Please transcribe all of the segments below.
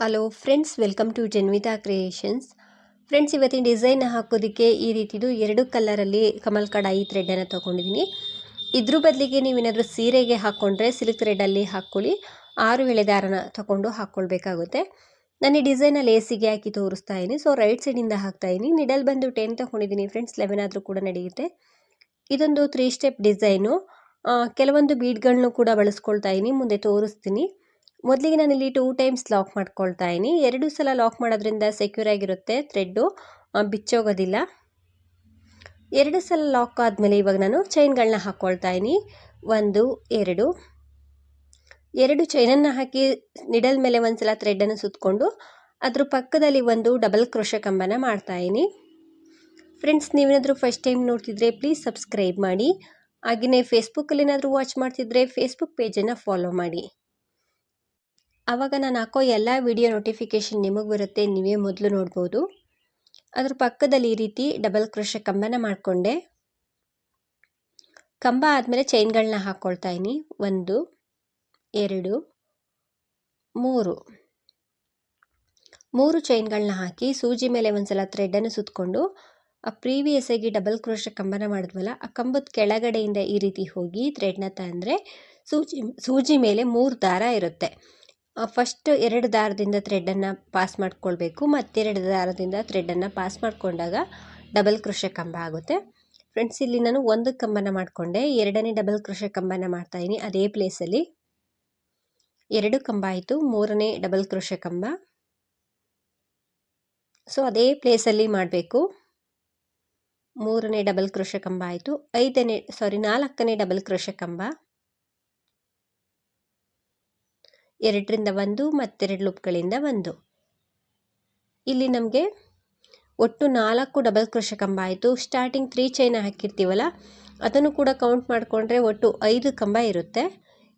Hello friends, welcome to Janvita creations. Friends, ಇವತ್ತಿನ design ಹಾಕೋದಕ್ಕೆ ಈ ರೀತಿದು 2 ಕಲರಲ್ಲಿ ಕಮಲ್ ಕಡಾಯಿ ಥ್ರೆಡನ್ನು ತೊಗೊಂಡಿದ್ದೀನಿ. ಇದ್ರ ಬದಲಿಗೆ ನೀವೇನಾದರೂ ಸೀರೆಗೆ ಹಾಕ್ಕೊಂಡ್ರೆ ಸಿಲ್ಕ್ ಥ್ರೆಡಲ್ಲಿ ಹಾಕ್ಕೊಳ್ಳಿ. 6 ಎಳೆ ದಾರನ ತೊಗೊಂಡು ಹಾಕ್ಕೊಳ್ಬೇಕಾಗುತ್ತೆ. ನಾನು ಈ ಡಿಸೈನ ಲೇಸಿಗೆ ಹಾಕಿ ತೋರಿಸ್ತಾ ಇದ್ದೀನಿ. ಸೊ ರೈಟ್ ಸೈಡಿಂದ ಹಾಕ್ತಾ ಇದ್ದೀನಿ. ನಿಡಲ್ ಬಂದು 10 ತೊಗೊಂಡಿದ್ದೀನಿ ಫ್ರೆಂಡ್ಸ್. 11 ಆದರೂ ಕೂಡ ನಡೆಯುತ್ತೆ. ಇದೊಂದು 3 ಸ್ಟೆಪ್ ಡಿಸೈನು. ಕೆಲವೊಂದು ಬೀಡ್ಗಳನ್ನು ಕೂಡ ಬಳಸ್ಕೊಳ್ತಾ ಇದ್ದೀನಿ, ಮುಂದೆ ತೋರಿಸ್ತೀನಿ. ಮೊದಲಿಗೆ ನಾನಿಲ್ಲಿ 2 ಟೈಮ್ಸ್ ಲಾಕ್ ಮಾಡ್ಕೊಳ್ತಾ ಇದ್ದೀನಿ. 2 ಸಲ ಲಾಕ್ ಮಾಡೋದ್ರಿಂದ ಸೆಕ್ಯೂರ್ ಆಗಿರುತ್ತೆ, ಥ್ರೆಡ್ಡು ಬಿಚ್ಚೋಗೋದಿಲ್ಲ. 2 ಸಲ ಲಾಕ್ ಆದಮೇಲೆ ಇವಾಗ ನಾನು ಚೈನ್ಗಳನ್ನ ಹಾಕ್ಕೊಳ್ತಾ ಇದ್ದೀನಿ. 1 2 ಚೈನನ್ನು ಹಾಕಿ ನಿಡಲ್ ಮೇಲೆ ಒಂದು ಸಲ ಥ್ರೆಡನ್ನು ಸುತ್ತಕೊಂಡು ಅದ್ರ ಪಕ್ಕದಲ್ಲಿ ಒಂದು ಡಬಲ್ ಕ್ರೋಶೆ ಕಂಬನ ಮಾಡ್ತಾ ಇದ್ದೀನಿ. ಫ್ರೆಂಡ್ಸ್, ನೀವೇನಾದರೂ ಫಸ್ಟ್ ಟೈಮ್ ನೋಡ್ತಿದ್ರೆ ಪ್ಲೀಸ್ ಸಬ್ಸ್ಕ್ರೈಬ್ ಮಾಡಿ. ಹಾಗೆಯೇ ಫೇಸ್ಬುಕ್ಕಲ್ಲಿ ಏನಾದರೂ ವಾಚ್ ಮಾಡ್ತಿದ್ರೆ ಫೇಸ್ಬುಕ್ ಪೇಜನ್ನು ಫಾಲೋ ಮಾಡಿ. ಆವಾಗ ನಾನು ಹಾಕೋ ಎಲ್ಲ ವಿಡಿಯೋ ನೋಟಿಫಿಕೇಷನ್ ನಿಮಗೆ ಬರುತ್ತೆ, ನೀವೇ ಮೊದಲು ನೋಡ್ಬೋದು. ಅದ್ರ ಪಕ್ಕದಲ್ಲಿ ಈ ರೀತಿ ಡಬಲ್ ಕ್ರೋಶೆ ಕಂಬನ ಮಾಡಿಕೊಂಡೆ. ಕಂಬ ಆದಮೇಲೆ ಚೈನ್ಗಳನ್ನ ಹಾಕ್ಕೊಳ್ತಾ ಇದ್ದೀನಿ. 1 2 3 ಚೈನ್ಗಳನ್ನ ಹಾಕಿ ಸೂಜಿ ಮೇಲೆ ಒಂದ್ಸಲ ಥ್ರೆಡನ್ನು ಸುತ್ತಕೊಂಡು ಪ್ರೀವಿಯಸ್ ಆಗಿ ಡಬಲ್ ಕ್ರೋಶೆ ಕಂಬನ ಮಾಡಿದ್ವಲ್ಲ, ಆ ಕಂಬದ ಕೆಳಗಡೆಯಿಂದ ಈ ರೀತಿ ಹೋಗಿ ಥ್ರೆಡ್ನ ತಂದರೆ ಸೂಜಿ ಮೇಲೆ 3 ದಾರ ಇರುತ್ತೆ. ಫಸ್ಟ್ 2 ದಾರದಿಂದ ಥ್ರೆಡನ್ನು ಪಾಸ್ ಮಾಡ್ಕೊಳ್ಬೇಕು, ಮತ್ತೆರಡು ದಾರದಿಂದ ಥ್ರೆಡನ್ನು ಪಾಸ್ ಮಾಡಿಕೊಂಡಾಗ ಡಬಲ್ ಕ್ರೋಶೆ ಕಂಬ ಆಗುತ್ತೆ. ಫ್ರೆಂಡ್ಸ್, ಇಲ್ಲಿ ನಾನು 1 ಕಂಬನ ಮಾಡಿಕೊಂಡೆ, 2ನೇ ಡಬಲ್ ಕ್ರೋಶೆ ಕಂಬನ ಮಾಡ್ತಾಯಿದ್ದೀನಿ. ಅದೇ ಪ್ಲೇಸಲ್ಲಿ 2 ಕಂಬ ಆಯಿತು, 3ನೇ ಡಬಲ್ ಕ್ರೋಶೆ ಕಂಬ. ಸೊ ಅದೇ ಪ್ಲೇಸಲ್ಲಿ ಮಾಡಬೇಕು. 3ನೇ ಡಬಲ್ ಕ್ರೋಶೆ ಕಂಬ ಆಯಿತು. 4ನೇ ಡಬಲ್ ಕ್ರೋಶೆ ಕಂಬ, 2ರಿಂದ 1 ಮತ್ತೆರಡು ಲೂಪ್ಗಳಿಂದ 1. ಇಲ್ಲಿ ನಮಗೆ ಒಟ್ಟು 4 ಡಬಲ್ ಕ್ರೋಶೆ ಕಂಬ ಆಯಿತು. ಸ್ಟಾರ್ಟಿಂಗ್ 3 ಚೈನ ಹಾಕಿರ್ತೀವಲ್ಲ, ಅದನ್ನು ಕೂಡ ಕೌಂಟ್ ಮಾಡಿಕೊಂಡ್ರೆ ಒಟ್ಟು 5 ಕಂಬ ಇರುತ್ತೆ.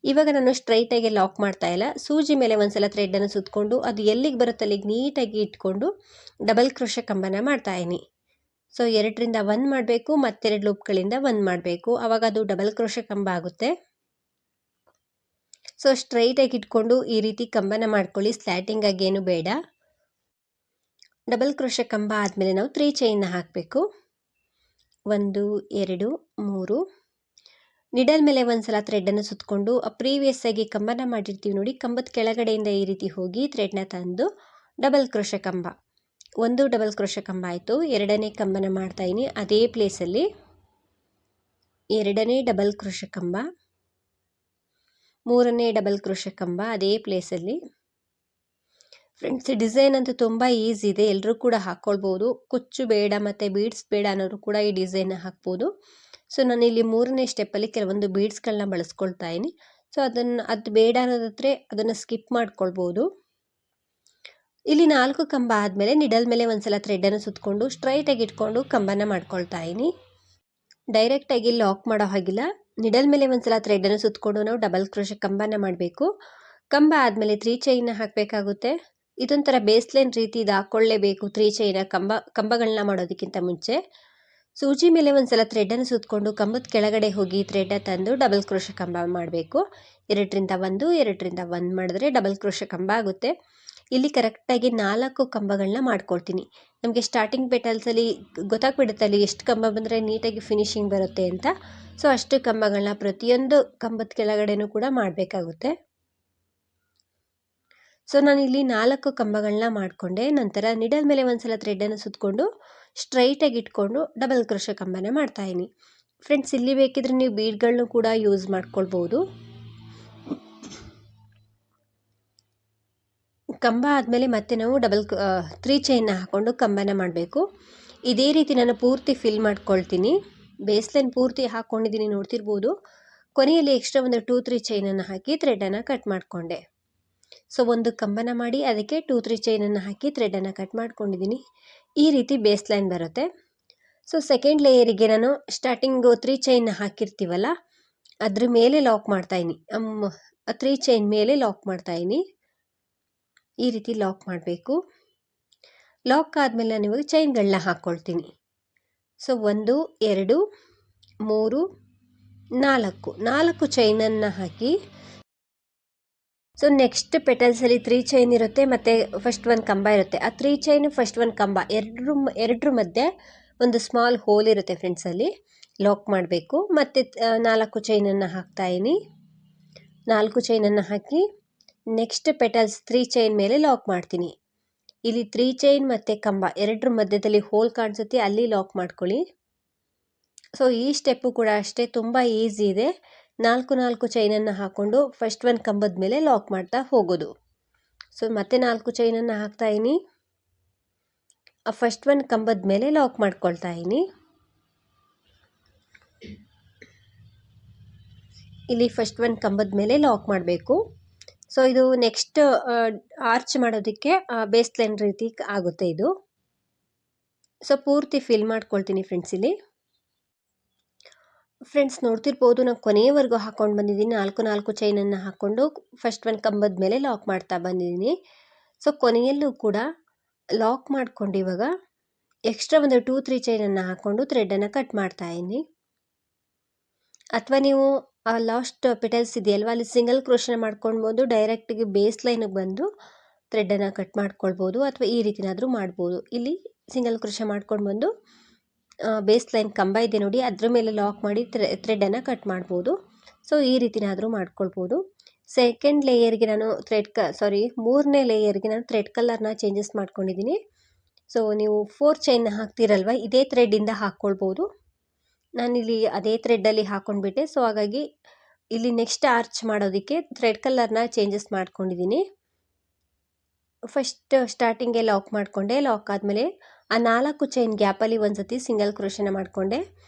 ಇವಾಗ ನಾನು ಸ್ಟ್ರೈಟಾಗಿ ಲಾಕ್ ಮಾಡ್ತಾ ಇಲ್ಲ, ಸೂಜಿ ಮೇಲೆ ಒಂದ್ಸಲ ಥ್ರೆಡನ್ನು ಸುತ್ತಕೊಂಡು ಅದು ಎಲ್ಲಿಗೆ ಬರುತ್ತೆ ಅಲ್ಲಿಗೆ ನೀಟಾಗಿ ಇಟ್ಕೊಂಡು ಡಬಲ್ ಕ್ರೋಶೆ ಕಂಬನ ಮಾಡ್ತಾಯಿದ್ದೀನಿ. ಸೊ 2ರಿಂದ 1 ಮಾಡಬೇಕು, ಮತ್ತೆರಡು ಲೂಪ್ಗಳಿಂದ 1 ಮಾಡಬೇಕು, ಆವಾಗ ಅದು ಡಬಲ್ ಕ್ರೋಶೆ ಕಂಬ ಆಗುತ್ತೆ. ಸೊ ಸ್ಟ್ರೈಟಾಗಿ ಇಟ್ಕೊಂಡು ಈ ರೀತಿ ಕಂಬನ ಮಾಡ್ಕೊಳ್ಳಿ, ಸ್ಲ್ಯಾಟಿಂಗ್ ಆಗಿ ಏನು ಬೇಡ. ಡಬಲ್ ಕ್ರೋಶೆ ಕಂಬ ಆದಮೇಲೆ ನಾವು 3 ಚೈನ್ನ ಹಾಕಬೇಕು. 1 2 3 ನಿಡಲ್ ಮೇಲೆ ಒಂದ್ಸಲ ಥ್ರೆಡನ್ನು ಸುತ್ತಕೊಂಡು ಪ್ರೀವಿಯಸ್ ಆಗಿ ಕಂಬನ ಮಾಡಿರ್ತೀವಿ ನೋಡಿ, ಕಂಬದ ಕೆಳಗಡೆಯಿಂದ ಈ ರೀತಿ ಹೋಗಿ ಥ್ರೆಡ್ನ ತಂದು ಡಬಲ್ ಕ್ರೋಶೆ ಕಂಬ. 1 ಡಬಲ್ ಕ್ರೋಶೆ ಕಂಬ ಆಯಿತು. 2ನೇ ಕಂಬನ ಮಾಡ್ತಾಯಿದ್ದೀನಿ ಅದೇ ಪ್ಲೇಸಲ್ಲಿ. 2ನೇ ಡಬಲ್ ಕ್ರೋಶೆ ಕಂಬ, 3ನೇ ಡಬಲ್ ಕ್ರೋಶೆ ಕಂಬ ಅದೇ ಪ್ಲೇಸಲ್ಲಿ. ಫ್ರೆಂಡ್ಸ್, ಡಿಸೈನ್ ಅಂತೂ ತುಂಬ ಈಸಿ ಇದೆ, ಎಲ್ಲರೂ ಕೂಡ ಹಾಕ್ಕೊಳ್ಬೋದು. ಕುಚ್ಚು ಬೇಡ ಮತ್ತು ಬೀಡ್ಸ್ ಬೇಡ ಅನ್ನೋರು ಕೂಡ ಈ ಡಿಸೈನ್ನ ಹಾಕ್ಬೋದು. ಸೊ ನಾನಿಲ್ಲಿ 3ನೇ ಸ್ಟೆಪ್ಪಲ್ಲಿ ಕೆಲವೊಂದು ಬೀಡ್ಸ್ಗಳನ್ನ ಬಳಸ್ಕೊಳ್ತಾ ಇದ್ದೀನಿ. ಸೊ ಅದು ಬೇಡ ಅನ್ನೋದಾದರೆ ಅದನ್ನು ಸ್ಕಿಪ್ ಮಾಡ್ಕೊಳ್ಬೋದು. ಇಲ್ಲಿ 4 ಕಂಬ ಆದಮೇಲೆ ನಿಡಲ್ ಮೇಲೆ ಒಂದ್ಸಲ ಥ್ರೆಡನ್ನು ಸುತ್ತಕೊಂಡು ಸ್ಟ್ರೈಟಾಗಿ ಇಟ್ಕೊಂಡು ಕಂಬನ ಮಾಡ್ಕೊಳ್ತಾ ಇದ್ದೀನಿ. ಡೈರೆಕ್ಟಾಗಿ ಲಾಕ್ ಮಾಡೋ ಹಾಗಿಲ್ಲ, ನಿಡಲ್ ಮೇಲೆ ಒಂದ್ಸಲ ಥ್ರೆಡನ್ನು ಸುತ್ತಕೊಂಡು ನಾವು ಡಬಲ್ ಕ್ರೋಶೆ ಕಂಬನ ಮಾಡಬೇಕು. ಕಂಬ ಆದಮೇಲೆ 3 ಚೈನ್ನ ಹಾಕಬೇಕಾಗುತ್ತೆ. ಇದೊಂಥರ ಬೇಸ್ಲೈನ್ ರೀತಿ ಇದು ಹಾಕ್ಕೊಳ್ಳೇಬೇಕು. 3 ಚೈನ ಕಂಬಗಳನ್ನ ಮಾಡೋದಕ್ಕಿಂತ ಮುಂಚೆ ಸೂಜಿ ಮೇಲೆ ಒಂದ್ಸಲ ಥ್ರೆಡನ್ನು ಸುತ್ತಕೊಂಡು ಕಂಬದ ಕೆಳಗಡೆ ಹೋಗಿ ಥ್ರೆಡ್ನ ತಂದು ಡಬಲ್ ಕ್ರೋಶೆ ಕಂಬ ಮಾಡಬೇಕು. 2ರಿಂದ 1 2ರಿಂದ 1 ಮಾಡಿದ್ರೆ ಡಬಲ್ ಕ್ರೋಶೆ ಕಂಬ ಆಗುತ್ತೆ. ಇಲ್ಲಿ ಕರೆಕ್ಟಾಗಿ 4 ಕಂಬಗಳನ್ನ ಮಾಡ್ಕೊಳ್ತೀನಿ. ನಮಗೆ ಸ್ಟಾರ್ಟಿಂಗ್ ಪೆಟಲ್ಸಲ್ಲಿ ಗೊತ್ತಾಗ್ಬಿಡುತ್ತೆ ಅಲ್ಲಿ ಎಷ್ಟು ಕಂಬ ಬಂದರೆ ನೀಟಾಗಿ ಫಿನಿಶಿಂಗ್ ಬರುತ್ತೆ ಅಂತ. ಸೊ ಅಷ್ಟು ಕಂಬಗಳನ್ನ ಪ್ರತಿಯೊಂದು ಕಂಬದ ಕೆಳಗಡೆನೂ ಕೂಡ ಮಾಡಬೇಕಾಗುತ್ತೆ. ಸೊ ನಾನಿಲ್ಲಿ 4 ಕಂಬಗಳನ್ನ ಮಾಡಿಕೊಂಡೆ. ನಂತರ ನಿಡಲ್ ಮೇಲೆ ಒಂದ್ಸಲ ಥ್ರೆಡನ್ನು ಸುತ್ತಕೊಂಡು ಸ್ಟ್ರೈಟಾಗಿ ಇಟ್ಕೊಂಡು ಡಬಲ್ ಕ್ರೋಶೆ ಕಂಬನ ಮಾಡ್ತಾಯಿದ್ದೀನಿ. ಫ್ರೆಂಡ್ಸ್, ಇಲ್ಲಿ ಬೇಕಿದ್ರೆ ನೀವು ಬೀಡ್ಗಳನ್ನೂ ಕೂಡ ಯೂಸ್ ಮಾಡ್ಕೊಳ್ಬೋದು. ಕಂಬ ಆದಮೇಲೆ ಮತ್ತೆ ನಾವು 3 ಚೈನ್ನ ಹಾಕ್ಕೊಂಡು ಕಂಬನ ಮಾಡಬೇಕು. ಇದೇ ರೀತಿ ನಾನು ಪೂರ್ತಿ ಫಿಲ್ ಮಾಡ್ಕೊಳ್ತೀನಿ. ಬೇಸ್ಲೈನ್ ಪೂರ್ತಿ ಹಾಕ್ಕೊಂಡಿದ್ದೀನಿ, ನೋಡ್ತಿರ್ಬೋದು. ಕೊನೆಯಲ್ಲಿ ಎಕ್ಸ್ಟ್ರಾ ಒಂದು 2-3 ಚೈನನ್ನು ಹಾಕಿ ಥ್ರೆಡನ್ನು ಕಟ್ ಮಾಡಿಕೊಂಡೆ. ಸೊ 1 ಕಂಬನ ಮಾಡಿ ಅದಕ್ಕೆ 2-3 ಚೈನನ್ನು ಹಾಕಿ ಥ್ರೆಡನ್ನು ಕಟ್ ಮಾಡ್ಕೊಂಡಿದ್ದೀನಿ. ಈ ರೀತಿ ಬೇಸ್ಲೈನ್ ಬರುತ್ತೆ. ಸೊ ಸೆಕೆಂಡ್ ಲೇಯರಿಗೆ ನಾನು ಸ್ಟಾರ್ಟಿಂಗು 3 ಚೈನ್ನ ಹಾಕಿರ್ತೀವಲ್ಲ ಅದ್ರ ಮೇಲೆ ಲಾಕ್ ಮಾಡ್ತಾಯಿದ್ದೀನಿ. 3 ಚೈನ್ ಮೇಲೆ ಲಾಕ್ ಮಾಡ್ತಾಯಿದ್ದೀನಿ. ಈ ರೀತಿ ಲಾಕ್ ಮಾಡಬೇಕು. ಲಾಕ್ ಆದಮೇಲೆ ನಾನು ಇವಾಗ ಚೈನ್ಗಳನ್ನ ಹಾಕ್ಕೊಳ್ತೀನಿ. ಸೊ 1 2 3 4 ಚೈನನ್ನು ಹಾಕಿ ಸೊ ನೆಕ್ಸ್ಟ್ ಪೆಟಲ್ಸಲ್ಲಿ 3 ಚೈನ್ ಇರುತ್ತೆ ಮತ್ತು ಫಸ್ಟ್ ಒಂದು ಕಂಬ ಇರುತ್ತೆ. ಆ 3 ಚೈನ್ ಫಸ್ಟ್ ಒಂದು ಕಂಬ ಎರಡರ ಮಧ್ಯೆ ಒಂದು ಸ್ಮಾಲ್ ಹೋಲ್ ಇರುತ್ತೆ ಫ್ರೆಂಡ್ಸ್, ಅಲ್ಲಿ ಲಾಕ್ ಮಾಡಬೇಕು. ಮತ್ತು 4 ಚೈನನ್ನು ಹಾಕ್ತಾಯಿನಿ. 4 ಚೈನನ್ನು ಹಾಕಿ ನೆಕ್ಸ್ಟ್ ಪೆಟಲ್ಸ್ 3 ಚೈನ್ ಮೇಲೆ ಲಾಕ್ ಮಾಡ್ತೀನಿ. ಇಲ್ಲಿ 3 ಚೈನ್ ಮತ್ತು ಕಂಬ ಎರಡರ ಮಧ್ಯದಲ್ಲಿ ಹೋಲ್ ಕಾಣಿಸುತ್ತೆ, ಅಲ್ಲಿ ಲಾಕ್ ಮಾಡ್ಕೊಳ್ಳಿ. ಸೊ ಈ ಸ್ಟೆಪ್ಪು ಕೂಡ ಅಷ್ಟೇ ತುಂಬ ಈಸಿ ಇದೆ. 4 ಚೈನನ್ನು ಹಾಕ್ಕೊಂಡು ಫಸ್ಟ್ ಒಂದು ಕಂಬದ ಮೇಲೆ ಲಾಕ್ ಮಾಡ್ತಾ ಹೋಗೋದು. ಸೊ ಮತ್ತೆ 4 ಚೈನನ್ನು ಹಾಕ್ತಾಯಿನಿ. ಆ ಫಸ್ಟ್ ಒಂದು ಕಂಬದ ಮೇಲೆ ಲಾಕ್ ಮಾಡ್ಕೊಳ್ತಾ ಇದ್ದೀನಿ. ಇಲ್ಲಿ ಫಸ್ಟ್ ಒಂದು ಕಂಬದ ಮೇಲೆ ಲಾಕ್ ಮಾಡಬೇಕು. ಸೊ ಇದು ನೆಕ್ಸ್ಟ್ ಆರ್ಚ್ ಮಾಡೋದಕ್ಕೆ ಬೇಸ್ ಲೈನ್ ರೀತಿ ಆಗುತ್ತೆ ಇದು. ಸೊ ಪೂರ್ತಿ ಫಿಲ್ ಮಾಡ್ಕೊಳ್ತೀನಿ ಫ್ರೆಂಡ್ಸ್. ಇಲ್ಲಿ ಫ್ರೆಂಡ್ಸ್ ನೋಡ್ತಿರ್ಬೋದು, ನಾನು ಕೊನೆಯವರೆಗೂ ಹಾಕ್ಕೊಂಡು ಬಂದಿದ್ದೀನಿ. 4 ಚೈನನ್ನು ಹಾಕ್ಕೊಂಡು ಫಸ್ಟ್ ಒಂದು ಕಂಬದ ಮೇಲೆ ಲಾಕ್ ಮಾಡ್ತಾ ಬಂದಿದ್ದೀನಿ. ಸೊ ಕೊನೆಯಲ್ಲೂ ಕೂಡ ಲಾಕ್ ಮಾಡ್ಕೊಂಡು ಇವಾಗ ಎಕ್ಸ್ಟ್ರಾ ಒಂದು 2-3 ಚೈನನ್ನು ಹಾಕ್ಕೊಂಡು ಥ್ರೆಡನ್ನು ಕಟ್ ಮಾಡ್ತಾ ಇದ್ದೀನಿ. ಅಥವಾ ನೀವು ಆ ಲಾಸ್ಟ್ ಪೆಟಲ್ಸ್ ಇದೆಯಲ್ವ, ಅಲ್ಲಿ ಸಿಂಗಲ್ ಕ್ರೋಶನ ಮಾಡ್ಕೊಳ್ಬೋದು, ಡೈರೆಕ್ಟಿಗೆ ಬೇಸ್ ಲೈನಿಗೆ ಬಂದು ಥ್ರೆಡನ್ನು ಕಟ್ ಮಾಡ್ಕೊಳ್ಬೋದು, ಅಥವಾ ಈ ರೀತಿನಾದರೂ ಮಾಡ್ಬೋದು. ಇಲ್ಲಿ ಸಿಂಗಲ್ ಕ್ರೋಶ ಮಾಡ್ಕೊಂಡು ಬಂದು ಬೇಸ್ ಲೈನ್ ಕಂಬ ಇದೆ ನೋಡಿ, ಅದ್ರ ಮೇಲೆ ಲಾಕ್ ಮಾಡಿ ಥ್ರೆಡನ್ನು ಕಟ್ ಮಾಡ್ಬೋದು. ಸೊ ಈ ರೀತಿನಾದರೂ ಮಾಡ್ಕೊಳ್ಬೋದು. ಸೆಕೆಂಡ್ ಲೇಯರ್ಗೆ ನಾನು ಮೂರನೇ ಲೇಯರ್ಗೆ ನಾನು ಥ್ರೆಡ್ ಕಲರ್ನ ಚೇಂಜಸ್ ಮಾಡ್ಕೊಂಡಿದ್ದೀನಿ. ಸೊ ನೀವು 4 ಚೈನ್ನ ಹಾಕ್ತಿರಲ್ವ, ಇದೇ ಥ್ರೆಡ್ಡಿಂದ ಹಾಕ್ಕೊಳ್ಬೋದು. ನಾನಿಲ್ಲಿ ಅದೇ ಥ್ರೆಡ್ಡಲ್ಲಿ ಹಾಕ್ಕೊಂಡ್ಬಿಟ್ಟೆ. ಸೊ ಹಾಗಾಗಿ ಇಲ್ಲಿ ನೆಕ್ಸ್ಟ್ ಆರ್ಚ್ ಮಾಡೋದಕ್ಕೆ ಥ್ರೆಡ್ ಕಲರ್ನ ಚೇಂಜಸ್ ಮಾಡ್ಕೊಂಡಿದ್ದೀನಿ. ಫಸ್ಟ್ ಸ್ಟಾರ್ಟಿಂಗ್ಗೆ ಲಾಕ್ ಮಾಡಿಕೊಂಡೆ. ಲಾಕ್ ಆದಮೇಲೆ ಆ 4 ಚೈನ್ ಗ್ಯಾಪಲ್ಲಿ ಒಂದು ಸತಿ ಸಿಂಗಲ್ ಕ್ರೋಶನ ಮಾಡಿಕೊಂಡೆ.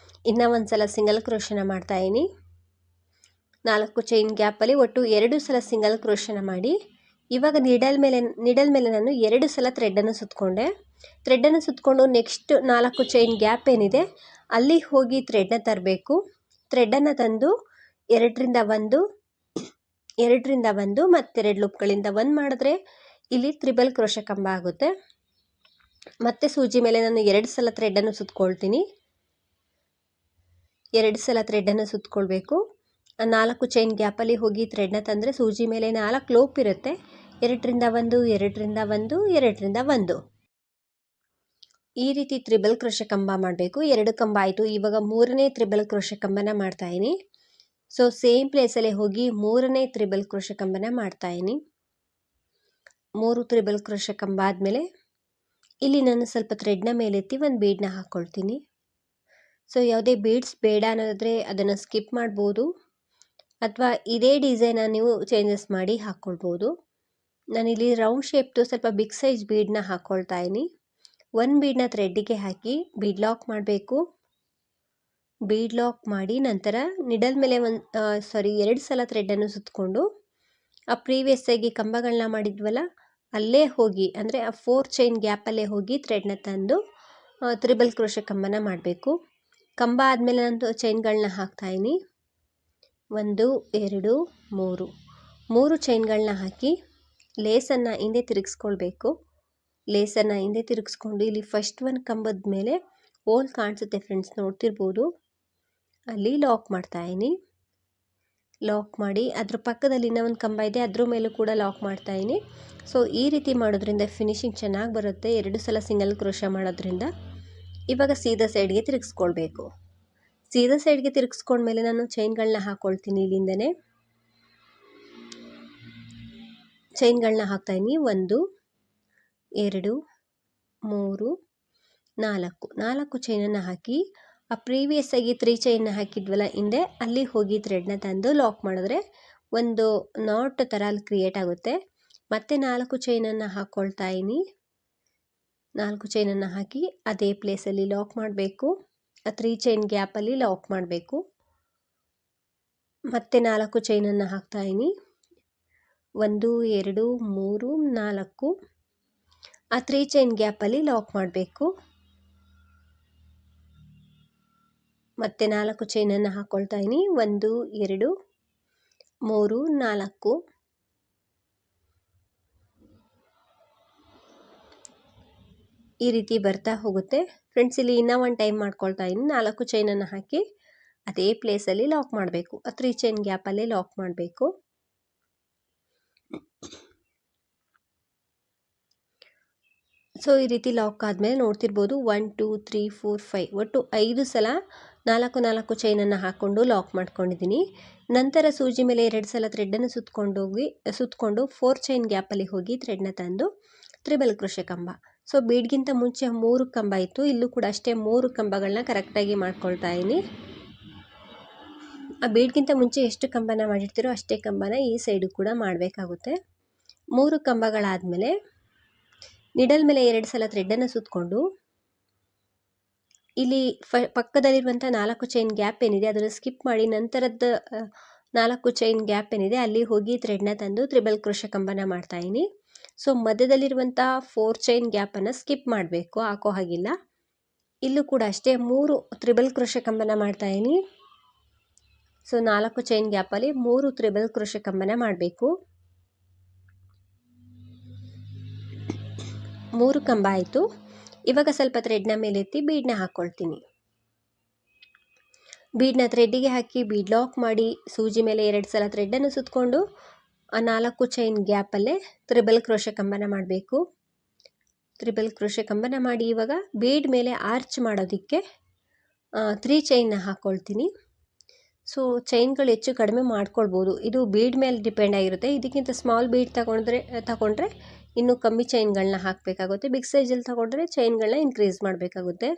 ಇನ್ನೂ ಒಂದು ಸಲ ಸಿಂಗಲ್ ಕ್ರೋಶನ ಮಾಡ್ತಾಯಿದ್ದೀನಿ. 4 ಚೈನ್ ಗ್ಯಾಪಲ್ಲಿ ಒಟ್ಟು 2 ಸಲ ಸಿಂಗಲ್ ಕ್ರೋಶನ ಮಾಡಿ ಇವಾಗ ನಿಡಲ್ ಮೇಲೆ ನಾನು 2 ಸಲ ಥ್ರೆಡ್ಡನ್ನು ಸುತ್ತಕೊಂಡೆ. ಥ್ರೆಡ್ಡನ್ನು ಸುತ್ತಕೊಂಡು ನೆಕ್ಸ್ಟ್ 4 ಚೈನ್ ಗ್ಯಾಪ್ ಏನಿದೆ ಅಲ್ಲಿ ಹೋಗಿ ಥ್ರೆಡ್ನ ತರಬೇಕು. ಥ್ರೆಡ್ಡನ್ನು ತಂದು 2ರಿಂದ 1 ಮತ್ತೆರಡು ಲೂಪ್ಗಳಿಂದ 1 ಮಾಡಿದ್ರೆ ಇಲ್ಲಿ ತ್ರಿಬಲ್ ಕ್ರೋಶ ಕಂಬ ಆಗುತ್ತೆ. ಮತ್ತೆ ಸೂಜಿ ಮೇಲೆ ನಾನು 2 ಸಲ ಥ್ರೆಡ್ಡನ್ನು ಸುತ್ತಕೊಳ್ತೀನಿ. 2 ಸಲ ಥ್ರೆಡ್ಡನ್ನು ಸುತ್ತಕೊಳ್ಬೇಕು. 4 ಚೈನ್ ಗ್ಯಾಪಲ್ಲಿ ಹೋಗಿ ಥ್ರೆಡ್ನ ತಂದರೆ ಸೂಜಿ ಮೇಲೆ 4 ಲೂಪ್ ಇರುತ್ತೆ. 2ರಿಂದ 1, 2ರಿಂದ 1, 2ರಿಂದ 1 ಈ ರೀತಿ ತ್ರಿಬಲ್ ಕ್ರೋಶ ಕಂಬ ಮಾಡಬೇಕು. 2 ಕಂಬ ಆಯಿತು. ಇವಾಗ 3ನೇ ತ್ರಿಬಲ್ ಕ್ರೋಶ ಕಂಬನ ಮಾಡ್ತಾಯಿದ್ದೀನಿ. ಸೊ ಸೇಮ್ ಪ್ಲೇಸಲ್ಲೇ ಹೋಗಿ 3ನೇ ತ್ರಿಬಲ್ ಕ್ರೋಶ ಕಂಬನ ಮಾಡ್ತಾಯಿದ್ದೀನಿ. 3 ತ್ರಿಬಲ್ ಕ್ರೋಶ ಕಂಬ ಆದಮೇಲೆ ಇಲ್ಲಿ ನಾನು ಸ್ವಲ್ಪ ಥ್ರೆಡ್ನ ಮೇಲೆತ್ತಿ ಒಂದು ಬೀಡನ್ನ ಹಾಕ್ಕೊಳ್ತೀನಿ. ಸೊ ಯಾವುದೇ ಬೀಡ್ಸ್ ಬೇಡ ಅನ್ನೋದಾದರೆ ಅದನ್ನು ಸ್ಕಿಪ್ ಮಾಡ್ಬೋದು, ಅಥವಾ ಇದೇ ಡಿಸೈನ ನೀವು ಚೇಂಜಸ್ ಮಾಡಿ ಹಾಕ್ಕೊಳ್ಬೋದು. ನಾನಿಲ್ಲಿ ರೌಂಡ್ ಶೇಪ್ದು ಸ್ವಲ್ಪ ಬಿಗ್ ಸೈಜ್ ಬೀಡನ್ನ ಹಾಕ್ಕೊಳ್ತಾ ಇದ್ದೀನಿ. 1 ಬೀಡನ್ನ ಥ್ರೆಡ್ಡಿಗೆ ಹಾಕಿ ಬೀಡ್ ಲಾಕ್ ಮಾಡಬೇಕು. ಬೀಡ್ ಲಾಕ್ ಮಾಡಿ ನಂತರ ನಿಡಲ್ ಮೇಲೆ 2 ಸಲ ಥ್ರೆಡ್ಡನ್ನು ಸುತ್ತಕೊಂಡು ಆ ಪ್ರೀವಿಯಸ್ ಆಗಿ ಕಂಬಗಳನ್ನ ಮಾಡಿದ್ವಲ್ಲ ಅಲ್ಲೇ ಹೋಗಿ, ಅಂದರೆ ಆ 4 ಚೈನ್ ಗ್ಯಾಪಲ್ಲೇ ಹೋಗಿ ಥ್ರೆಡ್ನ ತಂದು ತ್ರಿಬಲ್ ಕ್ರೋಶ ಕಂಬನ ಮಾಡಬೇಕು. ಕಂಬ ಆದಮೇಲೆ ನಾನು ಚೈನ್ಗಳನ್ನ ಹಾಕ್ತಾಯಿದ್ದೀನಿ. 1, 2, 3 ಚೈನ್ಗಳನ್ನ ಹಾಕಿ ಲೇಸನ್ನು ಹಿಂದೆ ತಿರುಗಿಸ್ಕೊಳ್ಬೇಕು. ಲೇಸನ್ನು ಹಿಂದೆ ತಿರುಗಿಸ್ಕೊಂಡು ಇಲ್ಲಿ ಫಸ್ಟ್ ಒಂದು ಕಂಬದ ಮೇಲೆ ಹೋಲ್ ಕಾಣಿಸುತ್ತೆ ಫ್ರೆಂಡ್ಸ್, ನೋಡ್ತಿರ್ಬೋದು, ಅಲ್ಲಿ ಲಾಕ್ ಮಾಡ್ತಾಯಿದ್ದೀನಿ. ಲಾಕ್ ಮಾಡಿ ಅದ್ರ ಪಕ್ಕದಲ್ಲಿ ಇನ್ನೂ ಒಂದು ಕಂಬ ಇದೆ, ಅದ್ರ ಮೇಲೂ ಕೂಡ ಲಾಕ್ ಮಾಡ್ತಾಯಿದ್ದೀನಿ. ಸೊ ಈ ರೀತಿ ಮಾಡೋದ್ರಿಂದ ಫಿನಿಶಿಂಗ್ ಚೆನ್ನಾಗಿ ಬರುತ್ತೆ. 2 ಸಲ ಸಿಂಗಲ್ ಕ್ರೋಶ ಮಾಡೋದ್ರಿಂದ. ಇವಾಗ ಸೀದಾ ಸೈಡ್ಗೆ ತಿರುಗಿಸ್ಕೊಳ್ಬೇಕು. ಸೀದಾ ಸೈಡ್ಗೆ ತಿರುಗಿಸ್ಕೊಂಡ್ಮೇಲೆ ನಾನು ಚೈನ್ಗಳನ್ನ ಹಾಕ್ಕೊಳ್ತೀನಿ. ಇಲ್ಲಿಂದನೇ ಚೈನ್ಗಳನ್ನ ಹಾಕ್ತಾಯಿದ್ದೀನಿ. 1, 2, 3, 4 ಚೈನನ್ನು ಹಾಕಿ ಆ ಪ್ರೀವಿಯಸ್ ಆಗಿ 3 ಚೈನ್ನ ಹಾಕಿದ್ವಲ್ಲ ಹಿಂದೆ, ಅಲ್ಲಿ ಹೋಗಿ ಥ್ರೆಡ್ನ ತಂದು ಲಾಕ್ ಮಾಡಿದ್ರೆ ಒಂದು ನಾಟ್ ಥರ ಅಲ್ಲಿ ಕ್ರಿಯೇಟ್ ಆಗುತ್ತೆ. ಮತ್ತೆ 4 ಚೈನನ್ನು ಹಾಕ್ಕೊಳ್ತಾ ಇದ್ದೀನಿ. 4 ಚೈನನ್ನು ಹಾಕಿ ಅದೇ ಪ್ಲೇಸಲ್ಲಿ ಲಾಕ್ ಮಾಡಬೇಕು. ಆ 3 ಚೈನ್ ಗ್ಯಾಪಲ್ಲಿ ಲಾಕ್ ಮಾಡಬೇಕು. ಮತ್ತೆ 4 ಚೈನನ್ನು ಹಾಕ್ತಾಯಿದ್ದೀನಿ. 1, 2, 3, 4 ಆ 3 ಚೈನ್ ಗ್ಯಾಪಲ್ಲಿ ಲಾಕ್ ಮಾಡಬೇಕು. ಮತ್ತೆ 4 ಚೈನನ್ನು ಹಾಕ್ಕೊಳ್ತಾ ಇದ್ದೀನಿ. 1, 2, 3, 4 ಈ ರೀತಿ ಬರ್ತಾ ಹೋಗುತ್ತೆ ಫ್ರೆಂಡ್ಸ್. ಇಲ್ಲಿ ಇನ್ನೂ ಒಂದು ಟೈಮ್ ಮಾಡ್ಕೊಳ್ತಾ ಇದ್ದೀನಿ. 4 ಚೈನನ್ನು ಹಾಕಿ ಅದೇ ಪ್ಲೇಸಲ್ಲಿ ಲಾಕ್ ಮಾಡಬೇಕು. ಆ 3 ಚೈನ್ ಗ್ಯಾಪಲ್ಲೇ ಲಾಕ್ ಮಾಡಬೇಕು. ಸೊ ಈ ರೀತಿ ಲಾಕ್ ಆದಮೇಲೆ ನೋಡ್ತಿರ್ಬೋದು 1 2 3 4 5 ಒಟ್ಟು 5 ಸಲ 4 ಚೈನನ್ನು ಹಾಕ್ಕೊಂಡು ಲಾಕ್ ಮಾಡ್ಕೊಂಡಿದ್ದೀನಿ. ನಂತರ ಸೂಜಿ ಮೇಲೆ 2 ಸಲ ಥ್ರೆಡನ್ನು ಸುತ್ತಕೊಂಡು 4 ಚೈನ್ ಗ್ಯಾಪಲ್ಲಿ ಹೋಗಿ ಥ್ರೆಡ್ನ ತಂದು ತ್ರಿಬಲ್ ಕ್ರೋಶೆ ಕಂಬ. ಸೊ ಬೀಡ್ಗಿಂತ ಮುಂಚೆ 3 ಕಂಬ ಇತ್ತು, ಇಲ್ಲೂ ಕೂಡ ಅಷ್ಟೇ 3 ಕಂಬಗಳನ್ನ ಕರೆಕ್ಟಾಗಿ ಮಾಡ್ಕೊಳ್ತಾ ಇದ್ದೀನಿ. ಆ ಬೀಡ್ಗಿಂತ ಮುಂಚೆ ಎಷ್ಟು ಕಂಬನ ಮಾಡಿರ್ತೀರೋ ಅಷ್ಟೇ ಕಂಬನ ಈ ಸೈಡು ಕೂಡ ಮಾಡಬೇಕಾಗುತ್ತೆ. 3 ಕಂಬಗಳಾದಮೇಲೆ ನಿಡಲ್ ಮೇಲೆ 2 ಸಲ ಥ್ರೆಡನ್ನು ಸುತ್ತಕೊಂಡು ಇಲ್ಲಿ ಪಕ್ಕದಲ್ಲಿರುವಂಥ 4 ಚೈನ್ ಗ್ಯಾಪ್ ಏನಿದೆ ಅದನ್ನು ಸ್ಕಿಪ್ ಮಾಡಿ ನಂತರದ 4 ಚೈನ್ ಗ್ಯಾಪ್ ಏನಿದೆ ಅಲ್ಲಿ ಹೋಗಿ ಥ್ರೆಡ್ನ ತಂದು ತ್ರಿಬಲ್ ಕ್ರೋಶೆ ಕಂಬನ ಮಾಡ್ತಾಯಿದ್ದೀನಿ. ಸೊ ಮಧ್ಯದಲ್ಲಿರುವಂಥ 4 ಚೈನ್ ಗ್ಯಾಪನ್ನು ಸ್ಕಿಪ್ ಮಾಡಬೇಕು, ಹಾಕೋ ಹಾಗಿಲ್ಲ. ಇಲ್ಲೂ ಕೂಡ ಅಷ್ಟೇ 3 ತ್ರಿಬಲ್ ಕ್ರೋಶೆ ಕಂಬನ ಮಾಡ್ತಾಯಿದ್ದೀನಿ. ಸೊ 4 ಚೈನ್ ಗ್ಯಾಪಲ್ಲಿ 3 ತ್ರಿಬಲ್ ಕ್ರೋಶೆ ಕಂಬನ ಮಾಡಬೇಕು. 3 ಕಂಬ ಆಯಿತು. ಇವಾಗ ಸ್ವಲ್ಪ ಥ್ರೆಡ್ನ ಮೇಲೆ ಎತ್ತಿ ಬೀಡನ್ನ ಹಾಕ್ಕೊಳ್ತೀನಿ. ಬೀಡನ್ನ ಥ್ರೆಡ್ಡಿಗೆ ಹಾಕಿ ಬೀಡ್ ಲಾಕ್ ಮಾಡಿ ಸೂಜಿ ಮೇಲೆ 2 ಸಲ ಥ್ರೆಡನ್ನು ಸುತ್ತಕೊಂಡು ಆ 4 ಚೈನ್ ಗ್ಯಾಪಲ್ಲೇ ತ್ರಿಬಲ್ ಕ್ರೋಶೆ ಕಂಬನ ಮಾಡಬೇಕು. ತ್ರಿಬಲ್ ಕ್ರೋಶೆ ಕಂಬನ ಮಾಡಿ ಇವಾಗ ಬೀಡ್ ಮೇಲೆ ಆರ್ಚ್ ಮಾಡೋದಕ್ಕೆ 3 ಚೈನ್ನ ಹಾಕ್ಕೊಳ್ತೀನಿ. ಸೊ ಚೈನ್ಗಳು ಹೆಚ್ಚು ಕಡಿಮೆ ಮಾಡ್ಕೊಳ್ಬೋದು, ಇದು ಬೀಡ್ ಮೇಲೆ ಡಿಪೆಂಡ್ ಆಗಿರುತ್ತೆ. ಇದಕ್ಕಿಂತ ಸ್ಮಾಲ್ ಬೀಡ್ ತಗೊಂಡ್ರೆ ಇನ್ನೂ ಕಮ್ಮಿ ಚೈನ್ಗಳನ್ನ ಹಾಕಬೇಕಾಗುತ್ತೆ. ಬಿಗ್ ಸೈಜಲ್ಲಿ ತಗೊಂಡ್ರೆ ಚೈನ್ಗಳನ್ನ ಇನ್ಕ್ರೀಸ್ ಮಾಡಬೇಕಾಗುತ್ತೆ.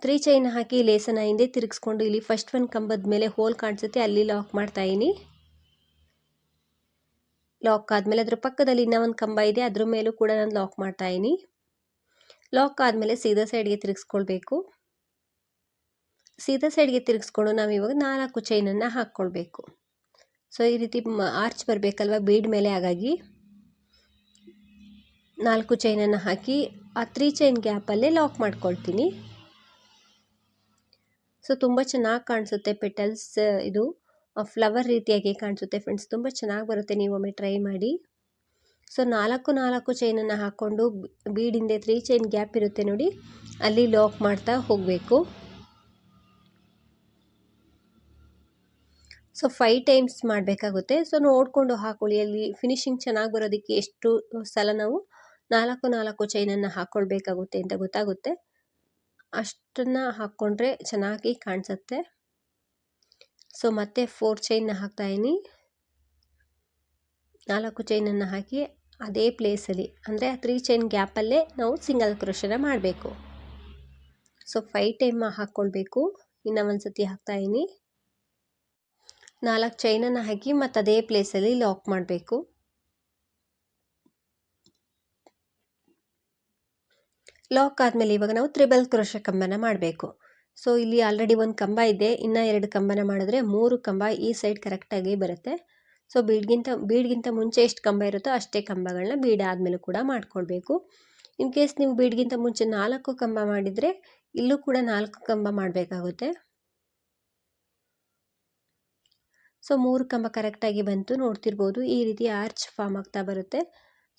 3 ಚೈನ್ ಹಾಕಿ ಲೇಸನ್ನು ಹಿಂದೆ ತಿರುಗಿಸ್ಕೊಂಡು ಇಲ್ಲಿ ಫಸ್ಟ್ ಒಂದು ಕಂಬದ ಮೇಲೆ ಹೋಲ್ ಕಾಣಿಸುತ್ತೆ ಅಲ್ಲಿ ಲಾಕ್ ಮಾಡ್ತಾಯಿದ್ದೀನಿ. ಲಾಕ್ ಆದಮೇಲೆ ಅದ್ರ ಪಕ್ಕದಲ್ಲಿ ಇನ್ನೂ ಒಂದು ಕಂಬ ಇದೆ, ಅದ್ರ ಮೇಲೂ ಕೂಡ ನಾನು ಲಾಕ್ ಮಾಡ್ತಾಯಿದ್ದೀನಿ. ಲಾಕ್ ಆದಮೇಲೆ ಸೀದಾ ಸೈಡ್ಗೆ ತಿರುಗಿಸ್ಕೊಳ್ಬೇಕು. ಸೀದಾ ಸೈಡ್ಗೆ ತಿರುಗಿಸ್ಕೊಂಡು ನಾವು ಇವಾಗ 4 ಚೈನನ್ನು ಹಾಕ್ಕೊಳ್ಬೇಕು. ಸೊ ಈ ರೀತಿ ಆರ್ಚ್ ಬರಬೇಕಲ್ವ ಬೀಡ್ ಮೇಲೆ, ಹಾಗಾಗಿ 4 ಚೈನನ್ನು ಹಾಕಿ ಆ 3 ಚೈನ್ ಗ್ಯಾಪಲ್ಲೇ ಲಾಕ್ ಮಾಡ್ಕೊಳ್ತೀನಿ. ಸೊ ತುಂಬ ಚೆನ್ನಾಗಿ ಕಾಣಿಸುತ್ತೆ ಪೆಟಲ್ಸ್, ಇದು ಫ್ಲವರ್ ರೀತಿಯಾಗಿ ಕಾಣಿಸುತ್ತೆ ಫ್ರೆಂಡ್ಸ್, ತುಂಬ ಚೆನ್ನಾಗಿ ಬರುತ್ತೆ, ನೀವು ಒಮ್ಮೆ ಟ್ರೈ ಮಾಡಿ. ಸೊ 4 ಚೈನನ್ನು ಹಾಕ್ಕೊಂಡು ಬೀಡ್ ಹಿಂದೆ 3 ಚೈನ್ ಗ್ಯಾಪ್ ಇರುತ್ತೆ ನೋಡಿ, ಅಲ್ಲಿ ಲಾಕ್ ಮಾಡ್ತಾ ಹೋಗಬೇಕು. ಸೊ 5 ಟೈಮ್ಸ್ ಮಾಡಬೇಕಾಗುತ್ತೆ. ಸೊ ನೋಡಿಕೊಂಡು ಹಾಕೊಳ್ಳಿ, ಅಲ್ಲಿ ಫಿನಿಶಿಂಗ್ ಚೆನ್ನಾಗಿ ಬರೋದಕ್ಕೆ ಎಷ್ಟು ಸಲ ನಾವು 4 ಚೈನನ್ನು ಹಾಕ್ಕೊಳ್ಬೇಕಾಗುತ್ತೆ ಅಂತ ಗೊತ್ತಾಗುತ್ತೆ. ಅಷ್ಟನ್ನು ಹಾಕ್ಕೊಂಡ್ರೆ ಚೆನ್ನಾಗಿ ಕಾಣಿಸುತ್ತೆ. ಸೊ ಮತ್ತೆ 4 ಚೈನ್ನ ಹಾಕ್ತಾಯಿದ್ದೀನಿ. 4 ಚೈನನ್ನು ಹಾಕಿ ಅದೇ ಪ್ಲೇಸಲ್ಲಿ ಅಂದರೆ 3 ಚೈನ್ ಗ್ಯಾಪಲ್ಲೇ ನಾವು ಸಿಂಗಲ್ ಕ್ರೋಶನ ಮಾಡಬೇಕು. ಸೊ 5 ಟೈಮ್ ಹಾಕ್ಕೊಳ್ಬೇಕು. ಇನ್ನೂ ಒಂದು ಸತಿ ಹಾಕ್ತಾಯಿದ್ದೀನಿ. 4 ಚೈನನ್ನು ಹಾಕಿ ಮತ್ತು ಅದೇ ಪ್ಲೇಸಲ್ಲಿ ಲಾಕ್ ಮಾಡಬೇಕು. ಲಾಕ್ ಆದಮೇಲೆ ಇವಾಗ ನಾವು ತ್ರಿಬಲ್ ಕ್ರೋಶೆ ಕಂಬನ ಮಾಡಬೇಕು. ಸೊ ಇಲ್ಲಿ ಆಲ್ರೆಡಿ ಒಂದು ಕಂಬ ಇದೆ, ಇನ್ನೂ 2 ಕಂಬನ ಮಾಡಿದ್ರೆ 3 ಕಂಬ ಈ ಸೈಡ್ ಕರೆಕ್ಟಾಗಿ ಬರುತ್ತೆ. ಸೊ ಬೀಡ್ಗಿಂತ ಮುಂಚೆ ಎಷ್ಟು ಕಂಬ ಇರುತ್ತೋ ಅಷ್ಟೇ ಕಂಬಗಳನ್ನ ಬೀಡ್ ಆದಮೇಲೆ ಕೂಡ ಮಾಡ್ಕೊಳ್ಬೇಕು. ಇನ್ ಕೇಸ್ ನೀವು ಬೀಡ್ಗಿಂತ ಮುಂಚೆ 4 ಕಂಬ ಮಾಡಿದರೆ ಇಲ್ಲೂ ಕೂಡ 4 ಕಂಬ ಮಾಡಬೇಕಾಗುತ್ತೆ. ಸೊ 3 ಕಂಬ ಕರೆಕ್ಟಾಗಿ ಬಂತು, ನೋಡ್ತಿರ್ಬೋದು ಈ ರೀತಿ ಆರ್ಚ್ ಫಾರ್ಮ್ ಆಗ್ತಾ ಬರುತ್ತೆ.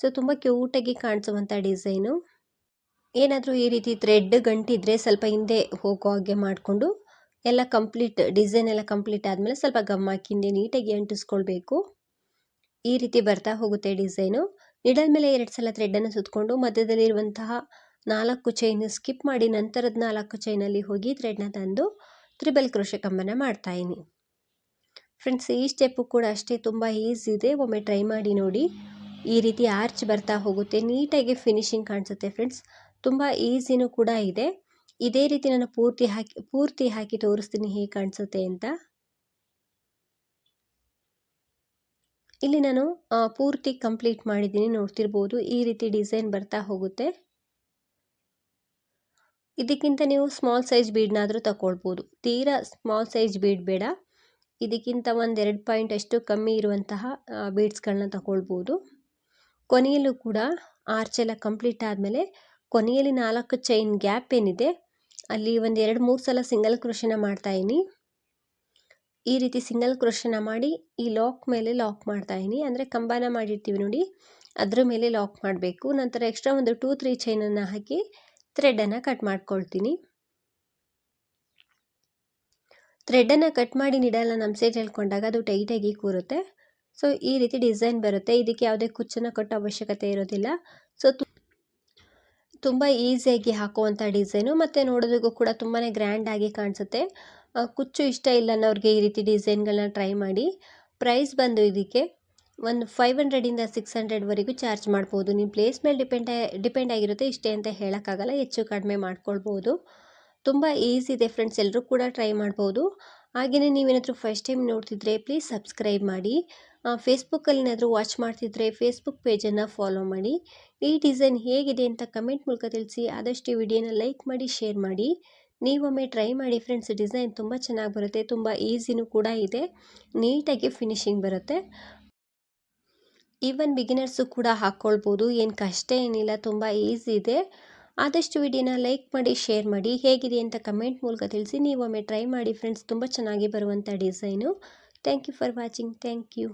ಸೊ ತುಂಬ ಕ್ಯೂಟಾಗಿ ಕಾಣಿಸುವಂಥ ಡಿಸೈನು. ಏನಾದರೂ ಈ ರೀತಿ ಥ್ರೆಡ್ ಗಂಟಿದ್ರೆ ಸ್ವಲ್ಪ ಹಿಂದೆ ಹೋಗೋ ಹಾಗೆ ಮಾಡಿಕೊಂಡು ಎಲ್ಲ ಡಿಸೈನ್ ಎಲ್ಲ ಕಂಪ್ಲೀಟ್ ಆದಮೇಲೆ ಸ್ವಲ್ಪ ಗಮ್ ಹಾಕಿ ಹಿಂದೆ ನೀಟಾಗಿ ಅಂಟಿಸ್ಕೊಳ್ಬೇಕು. ಈ ರೀತಿ ಬರ್ತಾ ಹೋಗುತ್ತೆ ಡಿಸೈನು. ನಿಡಲ್ ಮೇಲೆ 2 ಸಲ ಥ್ರೆಡನ್ನು ಸುತ್ತಕೊಂಡು ಮಧ್ಯದಲ್ಲಿರುವಂತಹ 4 ಚೈನ್ ಸ್ಕಿಪ್ ಮಾಡಿ ನಂತರದ 4 ಚೈನಲ್ಲಿ ಹೋಗಿ ಥ್ರೆಡ್ನ ತಂದು ತ್ರಿಬಲ್ ಕ್ರೋಶೆ ಕಂಬನ ಮಾಡ್ತಾಯಿದ್ದೀನಿ. ಫ್ರೆಂಡ್ಸ್ ಈ ಸ್ಟೆಪ್ಪು ಕೂಡ ಅಷ್ಟೇ ತುಂಬ ಈಸಿ ಇದೆ, ಒಮ್ಮೆ ಟ್ರೈ ಮಾಡಿ ನೋಡಿ. ಈ ರೀತಿ ಆರ್ಚ್ ಬರ್ತಾ ಹೋಗುತ್ತೆ, ನೀಟಾಗಿ ಫಿನಿಶಿಂಗ್ ಕಾಣಿಸುತ್ತೆ ಫ್ರೆಂಡ್ಸ್, ತುಂಬ ಈಸಿನೂ ಕೂಡ ಇದೆ. ಇದೇ ರೀತಿ ನಾನು ಪೂರ್ತಿ ಹಾಕಿ ತೋರಿಸ್ತೀನಿ ಹೇಗೆ ಕಾಣಿಸುತ್ತೆ ಅಂತ. ಇಲ್ಲಿ ನಾನು ಪೂರ್ತಿ ಕಂಪ್ಲೀಟ್ ಮಾಡಿದ್ದೀನಿ, ನೋಡ್ತಿರ್ಬೋದು ಈ ರೀತಿ ಡಿಸೈನ್ ಬರ್ತಾ ಹೋಗುತ್ತೆ. ಇದಕ್ಕಿಂತ ನೀವು ಸ್ಮಾಲ್ ಸೈಜ್ ಬೀಡ್ನಾದರೂ ತಗೊಳ್ಬೋದು, ತೀರಾ ಸ್ಮಾಲ್ ಸೈಜ್ ಬೀಡ್ ಬೇಡ, ಇದಕ್ಕಿಂತ 1-2 ಪಾಯಿಂಟ್ ಅಷ್ಟು ಕಮ್ಮಿ ಇರುವಂತಹ ಬೀಡ್ಸ್ಗಳನ್ನ ತಗೊಳ್ಬೋದು. ಕೊನೆಯಲ್ಲೂ ಕೂಡ ಆರ್ಚ್ ಎಲ್ಲ ಕಂಪ್ಲೀಟ್ ಆದಮೇಲೆ ಕೊನೆಯಲ್ಲಿ 4 ಚೈನ್ ಗ್ಯಾಪ್ ಏನಿದೆ ಅಲ್ಲಿ 1-2-3 ಸಲ ಸಿಂಗಲ್ ಕ್ರೋಶನ ಮಾಡ್ತಾಯಿದ್ದೀನಿ. ಈ ರೀತಿ ಸಿಂಗಲ್ ಕ್ರೋಶನ ಮಾಡಿ ಈ ಲಾಕ್ ಮೇಲೆ ಲಾಕ್ ಮಾಡ್ತಾಯಿದ್ದೀನಿ, ಅಂದರೆ ಕಂಬನ ಮಾಡಿರ್ತೀವಿ ನೋಡಿ ಅದ್ರ ಮೇಲೆ ಲಾಕ್ ಮಾಡಬೇಕು. ನಂತರ ಎಕ್ಸ್ಟ್ರಾ ಒಂದು 2-3 ಚೈನನ್ನು ಹಾಕಿ ಥ್ರೆಡನ್ನು ಕಟ್ ಮಾಡ್ಕೊಳ್ತೀನಿ. ಥ್ರೆಡನ್ನು ಕಟ್ ಮಾಡಿ ನಿಡಲ್ನ ನಮ್ಮ ಸೈಡ್ ಹೇಳ್ಕೊಂಡಾಗ ಅದು ಟೈಟಾಗಿ ಕೂರುತ್ತೆ. ಸೊ ಈ ರೀತಿ ಡಿಸೈನ್ ಬರುತ್ತೆ. ಇದಕ್ಕೆ ಯಾವುದೇ ಕುಚ್ಚನ್ನು ಕಟ್ಟೋ ಅವಶ್ಯಕತೆ ಇರೋದಿಲ್ಲ. ಸೊ ತುಂಬ ಈಸಿಯಾಗಿ ಹಾಕುವಂಥ ಡಿಸೈನು, ಮತ್ತು ನೋಡೋದಕ್ಕೂ ಕೂಡ ತುಂಬಾ ಗ್ರ್ಯಾಂಡಾಗಿ ಕಾಣಿಸುತ್ತೆ. ಕುಚ್ಚು ಇಷ್ಟ ಇಲ್ಲ ಅನ್ನೋರಿಗೆ ಈ ರೀತಿ ಡಿಸೈನ್ಗಳನ್ನ ಟ್ರೈ ಮಾಡಿ. ಪ್ರೈಸ್ ಬಂದು ಇದಕ್ಕೆ ಒಂದು 500ಇಂದ 600ವರೆಗೂ ಚಾರ್ಜ್ ಮಾಡ್ಬೋದು. ನಿಮ್ಮ ಪ್ಲೇಸ್ ಮೇಲೆ ಡಿಪೆಂಡ್ ಆಗಿರುತ್ತೆ. ಇಷ್ಟೇ ಅಂತ ಹೇಳೋಕ್ಕಾಗಲ್ಲ, ಹೆಚ್ಚು ಕಡಿಮೆ ಮಾಡ್ಕೊಳ್ಬೋದು. ತುಂಬ ಈಸಿ ಇದೆ ಫ್ರೆಂಡ್ಸ್, ಎಲ್ಲರೂ ಕೂಡ ಟ್ರೈ ಮಾಡ್ಬೋದು. ಹಾಗೆಯೇ ನೀವೇನಾದರೂ ಫಸ್ಟ್ ಟೈಮ್ ನೋಡ್ತಿದ್ರೆ ಪ್ಲೀಸ್ ಸಬ್ಸ್ಕ್ರೈಬ್ ಮಾಡಿ. ಫೇಸ್ಬುಕ್ಕಲ್ಲಿ ಏನಾದರೂ ವಾಚ್ ಮಾಡ್ತಿದ್ರೆ ಫೇಸ್ಬುಕ್ ಪೇಜನ್ನು ಫಾಲೋ ಮಾಡಿ. ಈ ಡಿಸೈನ್ ಹೇಗಿದೆ ಅಂತ ಕಮೆಂಟ್ ಮೂಲಕ ತಿಳಿಸಿ. ಆದಷ್ಟು ಈ ವಿಡಿಯೋನ ಲೈಕ್ ಮಾಡಿ, ಶೇರ್ ಮಾಡಿ. ನೀವೊಮ್ಮೆ ಟ್ರೈ ಮಾಡಿ ಫ್ರೆಂಡ್ಸ್. ಡಿಸೈನ್ ತುಂಬ ಚೆನ್ನಾಗಿ ಬರುತ್ತೆ, ತುಂಬ ಈಸಿನೂ ಕೂಡ ಇದೆ, ನೀಟಾಗಿ ಫಿನಿಶಿಂಗ್ ಬರುತ್ತೆ. ಈವನ್ ಬಿಗಿನರ್ಸು ಕೂಡ ಹಾಕ್ಕೊಳ್ಬೋದು, ಏನು ಕಷ್ಟ ಏನಿಲ್ಲ, ತುಂಬ ಈಸಿ ಇದೆ. ಆದಷ್ಟು ವಿಡಿಯೋನ ಲೈಕ್ ಮಾಡಿ, ಶೇರ್ ಮಾಡಿ. ಹೇಗಿದೆ ಅಂತ ಕಮೆಂಟ್ ಮೂಲಕ ತಿಳಿಸಿ. ನೀವೊಮ್ಮೆ ಟ್ರೈ ಮಾಡಿ ಫ್ರೆಂಡ್ಸ್, ತುಂಬ ಚೆನ್ನಾಗಿ ಬರುವಂಥ design. Thank you for watching. Thank you.